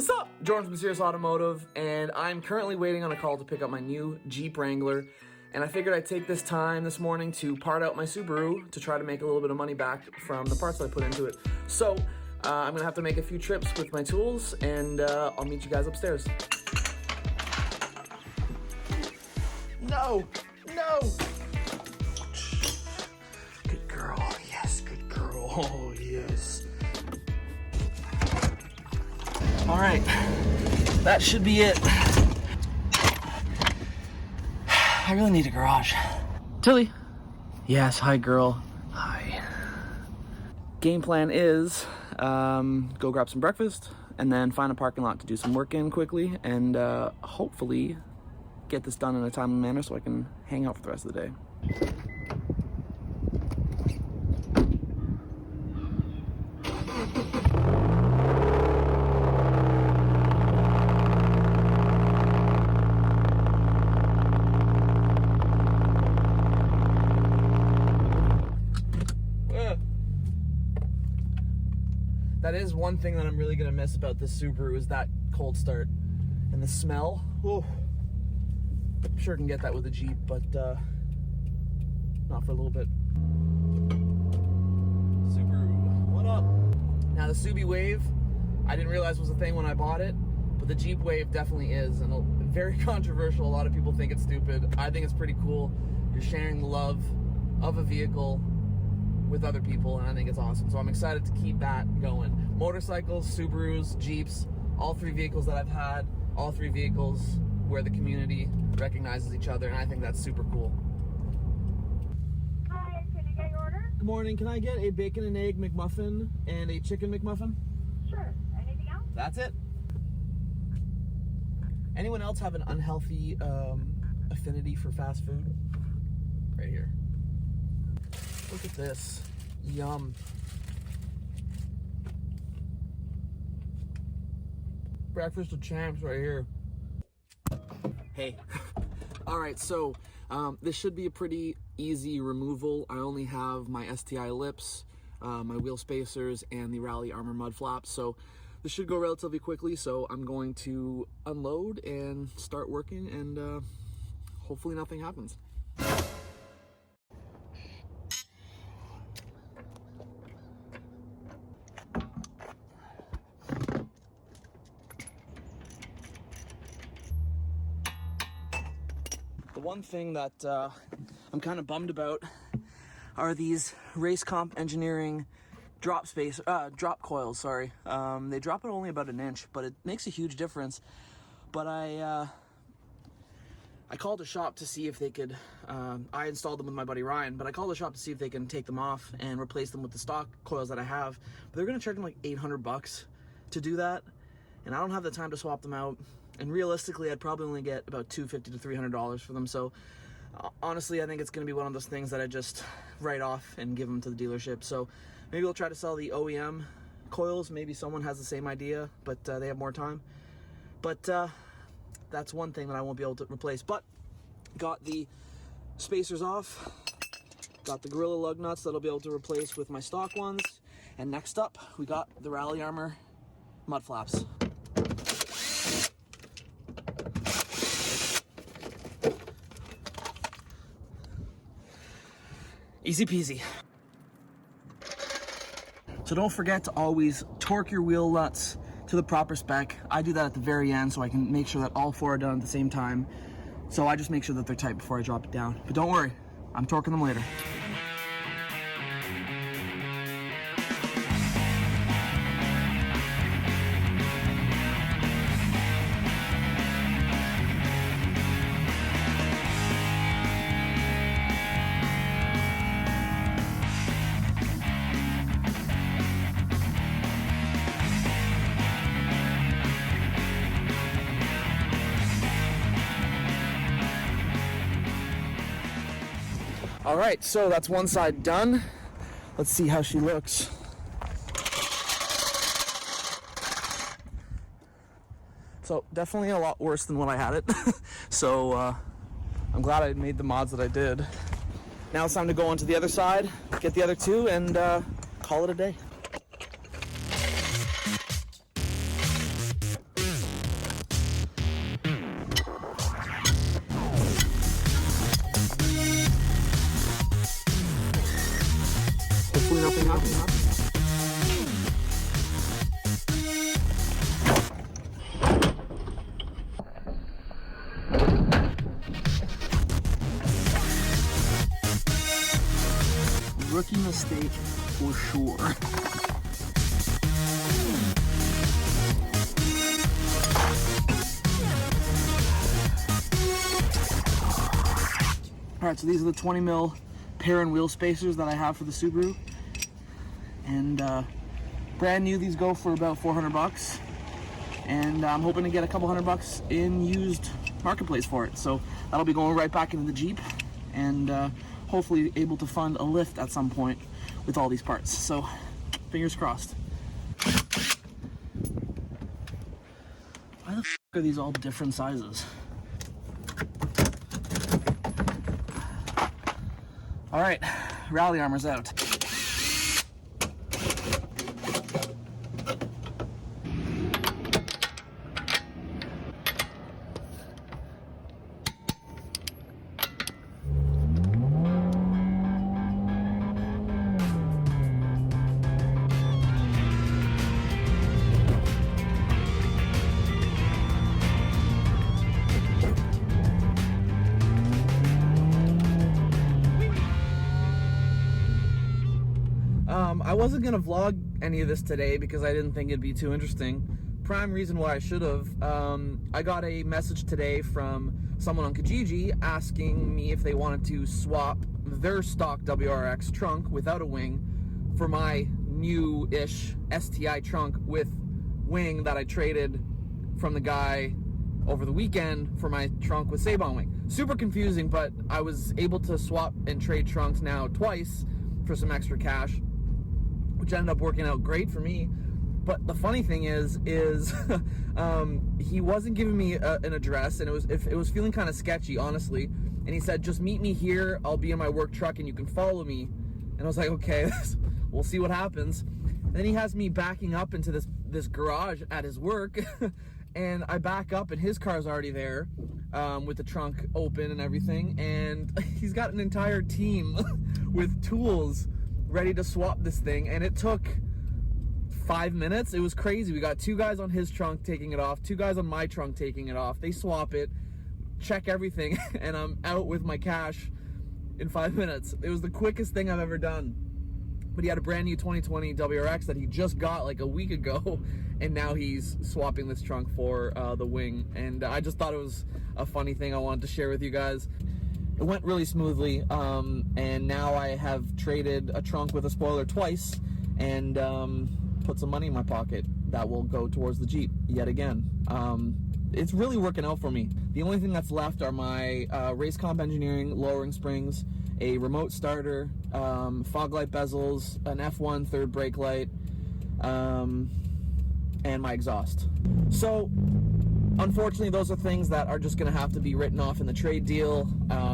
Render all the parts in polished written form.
What's up? Jordan from CYRIOUS Automotive, and I'm currently waiting on a call to pick up my new Jeep Wrangler, and I figured I'd take this time this morning to part out my Subaru to try to make a little bit of money back from the parts that I put into it. So, I'm gonna have to make a few trips with my tools, and I'll meet you guys upstairs. No! No! Good girl, yes, good girl, oh yes. All right, that should be it. I really need a garage. Tilly. Yes, hi girl. Hi. Game plan is go grab some breakfast and then find a parking lot to do some work in quickly and hopefully get this done in a timely manner so I can hang out for the rest of the day. That is one thing that I'm really gonna miss about this Subaru is that cold start and the smell. Oh, I'm sure I can get that with a Jeep, but not for a little bit. Subaru, what up? Now the Subi Wave, I didn't realize was a thing when I bought it, but the Jeep Wave definitely is, and very controversial. A lot of people think it's stupid. I think it's pretty cool. You're sharing the love of a vehicle with other people, and I think it's awesome. So I'm excited to keep that going. Motorcycles, Subarus, Jeeps, all three vehicles that I've had, all three vehicles where the community recognizes each other, and I think that's super cool. Hi, can I get your order? Good morning, can I get a bacon and egg McMuffin and a chicken McMuffin? Sure. Anything else? That's it. Anyone else have an unhealthy affinity for fast food? Right here. Look at this. Yum. Breakfast of champs right here. Hey. All right, so this should be a pretty easy removal. I only have my STI lips, my wheel spacers, and the Rally Armor mud flaps. So this should go relatively quickly. So I'm going to unload and start working, and hopefully nothing happens. The one thing that I'm kind of bummed about are these Race Comp Engineering drop coils, sorry. They drop it only about an inch, but it makes a huge difference. But I called a shop to see if they could, I installed them with my buddy Ryan, but I called the shop to see if they can take them off and replace them with the stock coils that I have. But they're gonna charge me like 800 bucks to do that, and I don't have the time to swap them out. And realistically, I'd probably only get about $250 to $300 for them. So honestly, I think it's going to be one of those things that I just write off and give them to the dealership. So maybe we'll try to sell the OEM coils. Maybe someone has the same idea, but they have more time. But that's one thing that I won't be able to replace. But got the spacers off. Got the Gorilla lug nuts that I'll be able to replace with my stock ones. And next up, we got the Rally Armor mud flaps. Easy peasy. So don't forget to always torque your wheel nuts to the proper spec. I do that at the very end so I can make sure that all four are done at the same time. So I just make sure that they're tight before I drop it down. But don't worry, I'm torquing them later. All right, so that's one side done. Let's see how she looks. So definitely a lot worse than when I had it. So I'm glad I made the mods that I did. Now it's time to go on to the other side, get the other two, and call it a day. mistake for sure. All right, so these are the 20 mil pair and wheel spacers that I have for the Subaru. And brand new, these go for about 400 bucks. And I'm hoping to get a couple $100 in used marketplace for it. So that'll be going right back into the Jeep, and hopefully able to fund a lift at some point with all these parts. So fingers crossed. Why the f are these all different sizes? All right, rally armor's out. I wasn't gonna vlog any of this today because I didn't think it'd be too interesting. Prime reason why I should have. I got a message today from someone on Kijiji asking me if they wanted to swap their stock WRX trunk without a wing for my new-ish STI trunk with wing that I traded from the guy over the weekend for my trunk with Sabon wing. Super confusing, but I was able to swap and trade trunks now twice for some extra cash, which ended up working out great for me. But the funny thing is he wasn't giving me an address, and it was feeling kind of sketchy, honestly. And he said, just meet me here, I'll be in my work truck and you can follow me. And I was like, okay, we'll see what happens. And then he has me backing up into this garage at his work and I back up and his car's already there with the trunk open and everything, and he's got an entire team with tools ready to swap this thing, and it took 5 minutes. It was crazy. We got 2 guys on his trunk taking it off, 2 guys on my trunk taking it off. They swap it, check everything, and I'm out with my cash in 5 minutes. It was the quickest thing I've ever done. But he had a brand new 2020 WRX that he just got like a week ago, and now he's swapping this trunk for the wing. And I just thought it was a funny thing I wanted to share with you guys. It went really smoothly, and now I have traded a trunk with a spoiler twice, and put some money in my pocket that will go towards the Jeep yet again. It's really working out for me. The only thing that's left are my race comp engineering lowering springs, a remote starter, fog light bezels, an F1 third brake light, and my exhaust. So unfortunately, those are things that are just going to have to be written off in the trade deal.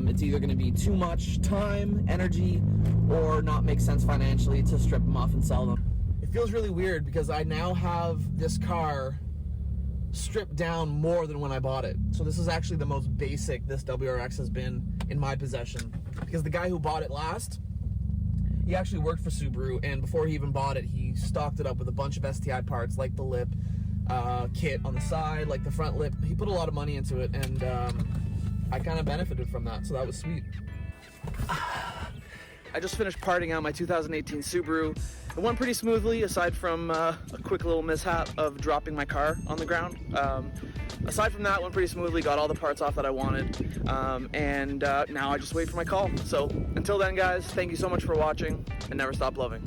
It's either going to be too much time, energy, or not make sense financially to strip them off and sell them. It feels really weird because I now have this car stripped down more than when I bought it. So this is actually the most basic this WRX has been in my possession, because the guy who bought it last, he actually worked for Subaru, and before he even bought it, he stocked it up with a bunch of STI parts, like the lip kit on the side, like the front lip. He put a lot of money into it, and I kind of benefited from that, so that was sweet. I just finished parting out my 2018 Subaru. It went pretty smoothly, aside from a quick little mishap of dropping my car on the ground. Aside from that, it went pretty smoothly, got all the parts off that I wanted, and now I just wait for my call. So until then, guys, thank you so much for watching, and never stop loving.